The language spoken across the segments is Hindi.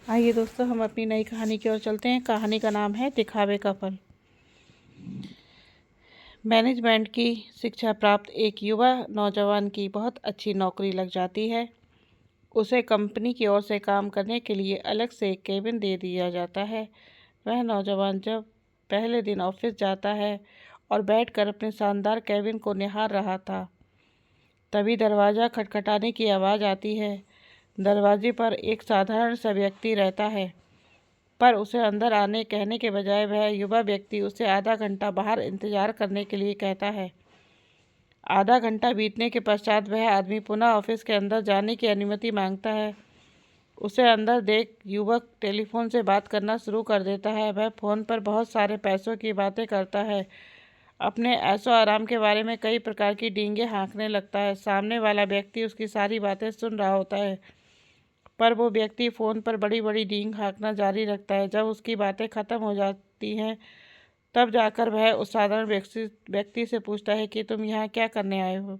आइए दोस्तों, हम अपनी नई कहानी की ओर चलते हैं। कहानी का नाम है दिखावे का फल। मैनेजमेंट की शिक्षा प्राप्त एक युवा नौजवान की बहुत अच्छी नौकरी लग जाती है। उसे कंपनी की ओर से काम करने के लिए अलग से एक केबिन दे दिया जाता है। वह नौजवान जब पहले दिन ऑफिस जाता है और बैठकर अपने शानदार केबिन को निहार रहा था, तभी दरवाज़ा खटखटाने की आवाज़ आती है। दरवाजे पर एक साधारण सा व्यक्ति रहता है, पर उसे अंदर आने कहने के बजाय वह युवा व्यक्ति उसे आधा घंटा बाहर इंतजार करने के लिए कहता है। आधा घंटा बीतने के पश्चात वह आदमी पुनः ऑफिस के अंदर जाने की अनुमति मांगता है। उसे अंदर देख युवक टेलीफोन से बात करना शुरू कर देता है। वह फ़ोन पर बहुत सारे पैसों की बातें करता है, अपने ऐशो आराम के बारे में कई प्रकार की डींगे हाँकने लगता है। सामने वाला व्यक्ति उसकी सारी बातें सुन रहा होता है, पर वो व्यक्ति फ़ोन पर बड़ी बड़ी डींग हाँकना जारी रखता है। जब उसकी बातें ख़त्म हो जाती हैं, तब जाकर वह उस साधारण व्यक्ति से पूछता है कि तुम यहाँ क्या करने आए हो।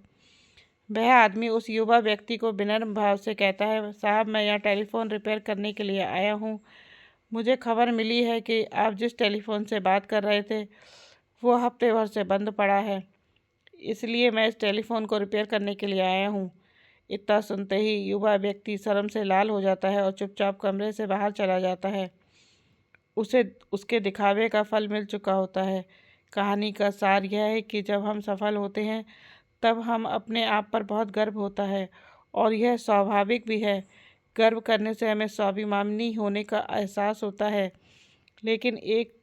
वह आदमी उस युवा व्यक्ति को विनम्र भाव से कहता है, साहब मैं यहाँ टेलीफोन रिपेयर करने के लिए आया हूँ। मुझे खबर मिली है कि आप जिस टेलीफोन से बात कर रहे थे वो हफ्ते भर से बंद पड़ा है, इसलिए मैं इस टेलीफोन को रिपेयर करने के लिए आया हूँ। इतना सुनते ही युवा व्यक्ति शर्म से लाल हो जाता है और चुपचाप कमरे से बाहर चला जाता है। उसे उसके दिखावे का फल मिल चुका होता है। कहानी का सार यह है कि जब हम सफल होते हैं तब हम अपने आप पर बहुत गर्व होता है, और यह स्वाभाविक भी है। गर्व करने से हमें स्वाभिमानी होने का एहसास होता है, लेकिन एक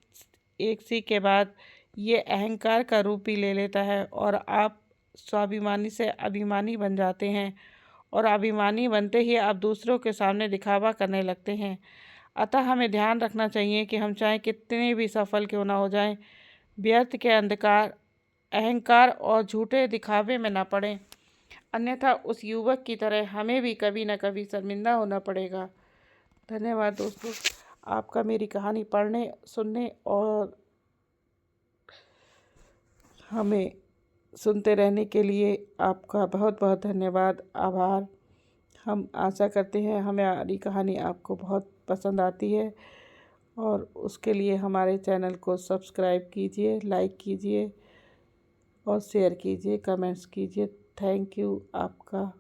एक सी के बाद ये अहंकार का रूप भी ले लेता है और आप स्वाभिमानी से अभिमानी बन जाते हैं, और अभिमानी बनते ही आप दूसरों के सामने दिखावा करने लगते हैं। अतः हमें ध्यान रखना चाहिए कि हम चाहे कितने भी सफल क्यों ना हो जाएं, व्यर्थ के अंधकार, अहंकार और झूठे दिखावे में ना पड़ें, अन्यथा उस युवक की तरह हमें भी कभी न कभी शर्मिंदा होना पड़ेगा। धन्यवाद दोस्तों, आपका मेरी कहानी पढ़ने, सुनने और हमें सुनते रहने के लिए आपका बहुत बहुत धन्यवाद, आभार। हम आशा करते हैं हमारी कहानी आपको बहुत पसंद आती है, और उसके लिए हमारे चैनल को सब्सक्राइब कीजिए, लाइक कीजिए और शेयर कीजिए, कमेंट्स कीजिए। थैंक यू आपका।